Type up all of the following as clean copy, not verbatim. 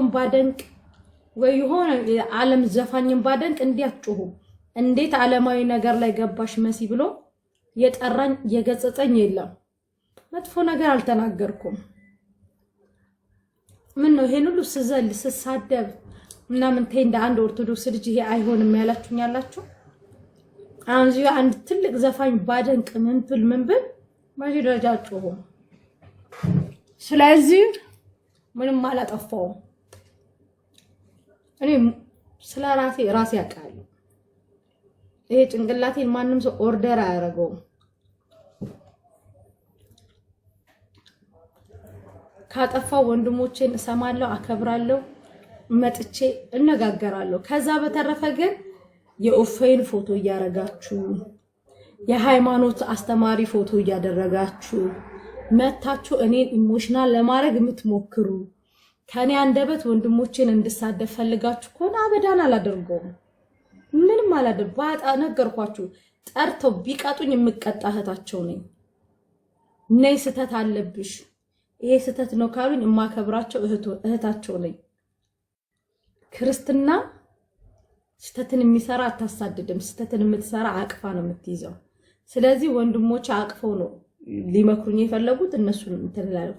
ሰውን ባደንቅ ወይ ሆነ ዓለም ዘፋኝን ባደንቅ እንዲያጭሁ እንዴት ዓለማዊ ነገር ላይ ገባሽ መሲ ብሎ የጠራኝ የገጸጸኝ የለም መጥፎ ነገር አልተናገርኩም ምን ነው ይሄን ሁሉ ስዘል ስሳደብ ምናምን እንደ አንድ ኦርቶዶክስ ልጅ ይሄ አይሆንም ያላችሁኛላችሁ አንዚ አንድ ትልቅ ዘፋኝ ባደንቅ ምን ብል ማጂ ደረጃችሁ ስለዚህ ምንም አላጠፋው እኔ ስለራሴ ራሴ ያቃል ይሄ ጭንቅላቴን ማንንም ሰው ኦርደር አያረገው ካጠፋው ወንድሞቼን እሰማለሁ አከብራለሁ መጥቼ እነጋገራለሁ ከዛ በተረፈ ግን የኦፌን ፎቶ ያረጋችሁ የሃይማኖት አስተማሪ ፎቶ ያደረጋችሁ መታችሁ እኔን ኢሞሽናል ለማድረግ የምትሞክሩ ከኔ አንደበት ወንድሞቼን እንድሳደብ ፈልጋችሁ ኮና አበዳን አላደርገው ምንም አላደርግ ባጣ ነገርኳችሁ ጠርተው ቢቀጡኝ የምቀጣህታቸው ነኝ ነይ ስተት አለብሽ ይሄ ስተት ነው ካሉኝ የማከብራቸው እህታቸው ነኝ ክርስትና ስተትን የሚሰራ አታሳድድም ስተትን የምትሰራ አቅፋ ነው የምትይዘው ስለዚህ ወንድሞቼ አቅፈው ነው ሊመክሩኝ የፈለጉት እነሱን እንተላለው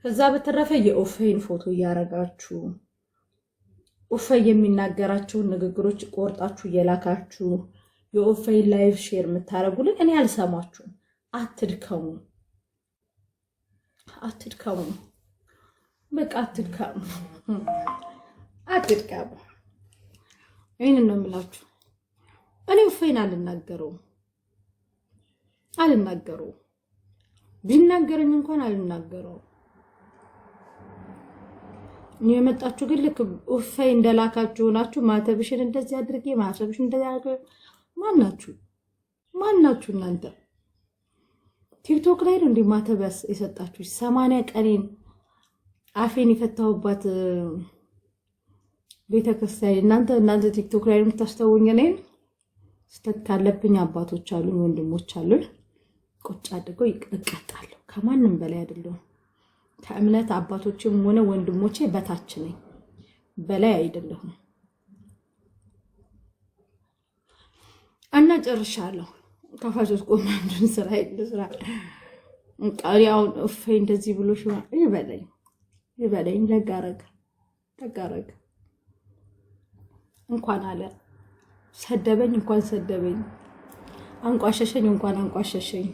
ከዛ በተረፈ የኦፌን ፎቶ ያረጋችሁ ኦፌ የሚናገራቸው ንግግሮች ቆርጣችሁ የላካችሁ የኦፌን ላይቭ ሼር የምታረጉልን እኔ አልሰማችሁ አትድከሙ በቃ አትድከሙ ይሄን ነው የምላችሁ እኔ ኦፌን አልናገረው ቢናገረኝ እንኳን አልናገረው የመጣችሁ ግን ልክ ኦፌ እንደላካችሁ ናችሁ ማተብሽን እንደዚህ አድርጌ ማተብሽን እንደዚህ አድርጌ ማናችሁ እናንተ ቲክቶክ ላይ ነው እንዴ ማተበስ የሰጣችሁ 80 ቀኔን አፌን የፈታውባት ቤተክርስቲያን እናንተ ቲክቶክ ላይ የምታስተውኝ ነኝ ስተት ካለብኝ አባቶች አሉኝ ወንድሞች አሉኝ ቁጭ አድርገው ይቀጣሉ ከማንንም በላይ አይደለም ከእምነት አባቶችም ሆነ ወንድሞቼ በታች ነኝ በላይ አይደለም እና ጨርሻለሁ ካፋጆስ ቆማንዱን ስራ ቃሪያውን ኦፌ እንደዚህ ብሎ ሽዋ ይበለኝ ተጋረግ እንኳን አለ ሰደበኝ እንኳን ሰደበኝ አንቋሸሸኝ እንኳን አንቋሸሸኝ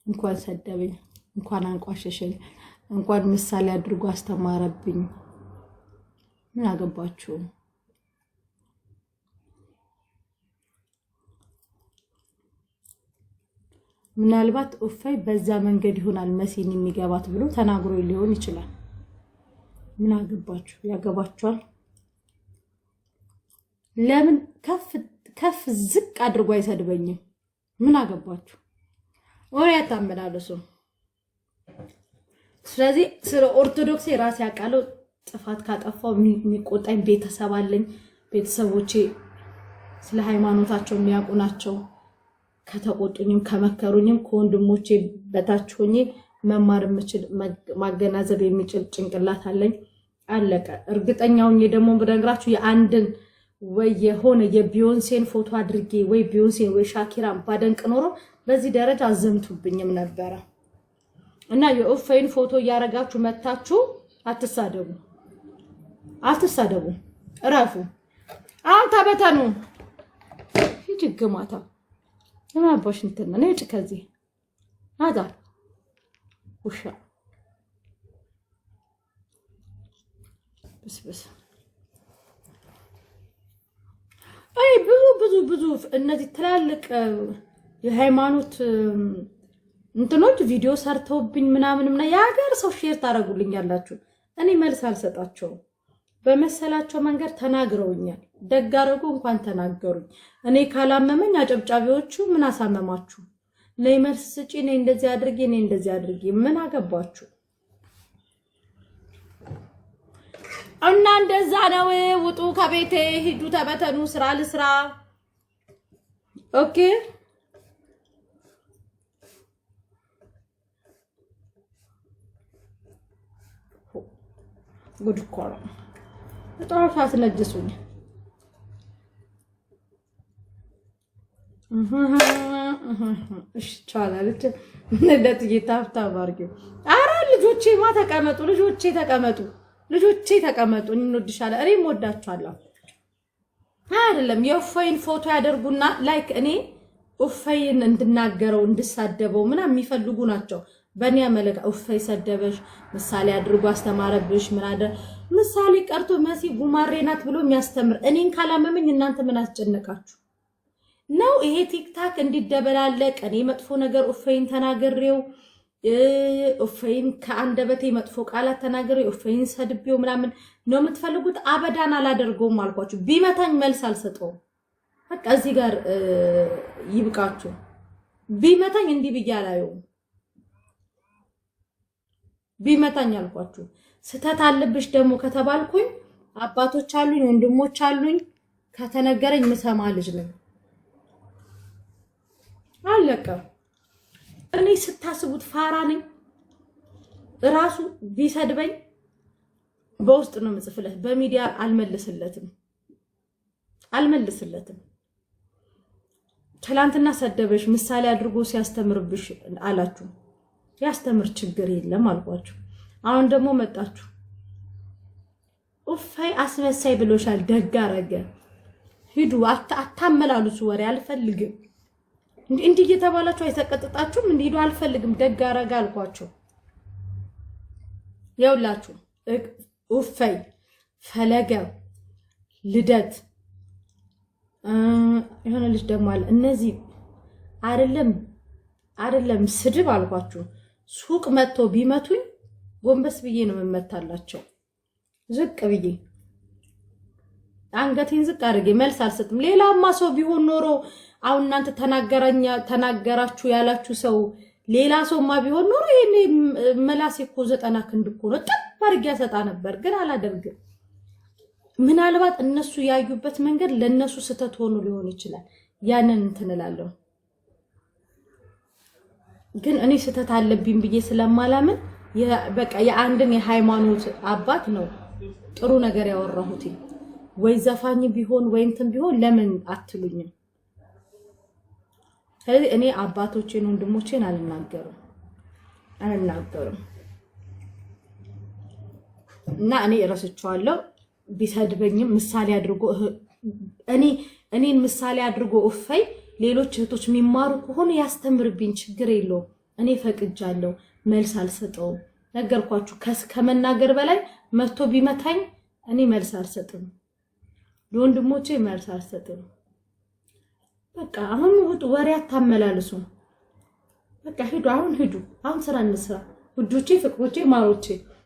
እንኳን ሰደበኝ እንኳን አንቋሸሸኝ እንኳን ምሳሌ አድርጎ አስተማረብኝ ምን አገባችሁ ምናልባት ኦፌ በዛ መንገድ ይሆናል መሲን የሚገባት ብሎ ተናግሮ ሊሆን ይችላል ምን አገባችሁ ያገባችኋል ለምን ከፍ ዝቅ አድርጎ አይሰድበኝም ምን አገባችሁ ወሬ ያታመላለሱ ስለዚህ ስለ ኦርቶዶክስ ራስ ያቃለው ጥፋት ካጠፋው የሚቆጣኝ ቤተሰብ አለኝ ቤተሰቦቼ ስለ ሃይማኖታቸው የሚያውቁ ናቸው ከተቆጡኝም ከመከሩኝም ከወንድሞቼ በታች ሆኜ መማር የምችል ማገናዘብ የሚችል ጭንቅላት አለኝ አለቀ እርግጠኛውን ደግሞ ብነግራችሁ የአንድን ወይ የሆነ የቢዮንሴን ፎቶ አድርጌ ወይ ቢዮንሴን ወይ ሻኪራን ባደንቅ ኖሮ በዚህ ደረጃ አዘምቱብኝም ነበር እና የኦፌን ፎቶ ያረጋችሁ መታችሁ አትሳደቡ እራፉ አንተ በተኑ ይጅግማታ ለማባሽ እንትን ነው እጭ ከዚህ አዳ ውሻ በስ አይ ብዙ እነዚህ ትላልቅ የሃይማኖት እንትኖች ቪዲዮ ሰርተውብኝ ምናምንና ያገር ሰው ሼር ታረጉልኝ ያላችሁ እኔ መልስ አልሰጣቸው በመሰላቸው መንገር ተናግረውኛል ደጋረጉ እንኳን ተናገሩኝ እኔ ካላመመኝ አጨብጫቢዎቹ ምን አሳመማችሁ ነይ መልስ ስጪ ነይ እንደዚህ አድርጌ ምን አገባችሁ እና እንደዛ ነው ውጡ ከቤቴ ሂዱ ተበተኑ ስራ ለስራ ኦኬ ጉድ እኮ ነው። በጣም አስነጅሱኝ። እሺ ቻላለች እንደት ይታፍታ ባርጌ። አረ ልጆቼማ ተቀመጡ፣ ልጆቼ ተቀመጡ። እንወድሻለን፣ እኔም ወዳችኋለሁ። አይደለም የኡፋይን ፎቶ ያደርጉና ላይክ እኔ ኡፋይን እንድናገረው እንድሳደበው ምናምን የሚፈልጉ ናቸው። በእኔ አመለካ ኡፋይ ሰደበሽ፣ ምሳሌ አድርጎ አስተማረብሽ፣ ምን አደ ምሳሌ ቀርቶ መሲ ጉማሬ ናት ብሎ የሚያስተምር እኔን ካላመመኝ እናንተ ምን አስጨነቃችሁ ነው? ይሄ ቲክታክ እንዲደበላለቅ እኔ መጥፎ ነገር ኡፋይን ተናገሬው ኡፋይን ከአንደበቴ መጥፎ ቃላት ተናገሬው ኡፋይን ሰድቤው ምናምን ነው የምትፈልጉት? አበዳን አላደርገውም አልኳችሁ። ቢመታኝ መልስ አልሰጠውም። በቃ እዚህ ጋር ይብቃችሁ። ቢመታኝ እንዲህ ብዬ አላየውም። ቢመታኝ አልኳችሁ። ስተት አለብሽ ደግሞ ከተባልኩኝ አባቶች አሉኝ፣ ወንድሞች አሉኝ። ከተነገረኝ ምሰማ ልጅ ነኝ። አለቀ። እኔ ስታስቡት ፋራ ነኝ። ራሱ ቢሰድበኝ በውስጥ ነው የምጽፍለት፣ በሚዲያ አልመልስለትም። ትላንትና ሰደበሽ ምሳሌ አድርጎ ሲያስተምርብሽ አላችሁ። ያስተምር ችግር የለም አልኳችሁ። አሁን ደግሞ መጣችሁ። ኡፋይ አስመሳይ ብሎሻል፣ ደግ አረገ። ሂዱ፣ አታመላልሱ ወሬ አልፈልግም። እንዲህ እየተባላችሁ አይተቀጥጣችሁም? እንዲህ ሂዱ፣ አልፈልግም፣ ደግ አረገ አልኳችሁ። ያውላችሁ ኡፋይ፣ ፈለገ፣ ልደት የሆነ ልጅ ደግሞ አለ። እነዚህ አይደለም ስድብ አልኳችሁ። ሱቅ መጥቶ ቢመቱኝ ጎንበስ ብዬ ነው የምመታላቸው። ዝቅ ብዬ አንገቴን ዝቅ አድርጌ መልስ አልሰጥም። ሌላማ ሰው ቢሆን ኖሮ አሁን እናንተ ተናገራችሁ ያላችሁ ሰው ሌላ ሰውማ ቢሆን ኖሮ ይሄኔ መላሴ እኮ 90 ክንድ እኮ ነው ጥብ አድርጌ ያሰጣ ነበር። ግን አላደርግም። ምናልባት እነሱ ያዩበት መንገድ ለነሱ ስተት ሆኖ ሊሆን ይችላል። ያንን እንትን እላለሁ። ግን እኔ ስተት አለብኝ ብዬ ስለማላምን በቃ የአንድን የሃይማኖት አባት ነው ጥሩ ነገር ያወራሁት። ወይ ዘፋኝ ቢሆን ወይ እንትን ቢሆን ለምን አትሉኝም? ስለዚህ እኔ አባቶቼን ወንድሞቼን አልናገርም እና እኔ እረስቸዋለሁ። ቢሰድበኝም ምሳሌ አድርጎ እኔን ምሳሌ አድርጎ ኡፋይ ሌሎች እህቶች የሚማሩ ከሆነ ያስተምርብኝ፣ ችግር የለውም። እኔ ፈቅጃለሁ፣ መልስ አልሰጠውም። ነገርኳችሁ። ከመናገር በላይ መጥቶ ቢመታኝ እኔ መልስ አልሰጥም፣ ለወንድሞቼ መልስ አልሰጥም። በቃ አሁን ወሬ አታመላልሱ። በቃ ሂዱ፣ አሁን ስራ እንስራ ውዶቼ፣ ፍቅሮቼ፣ ማሮቼ።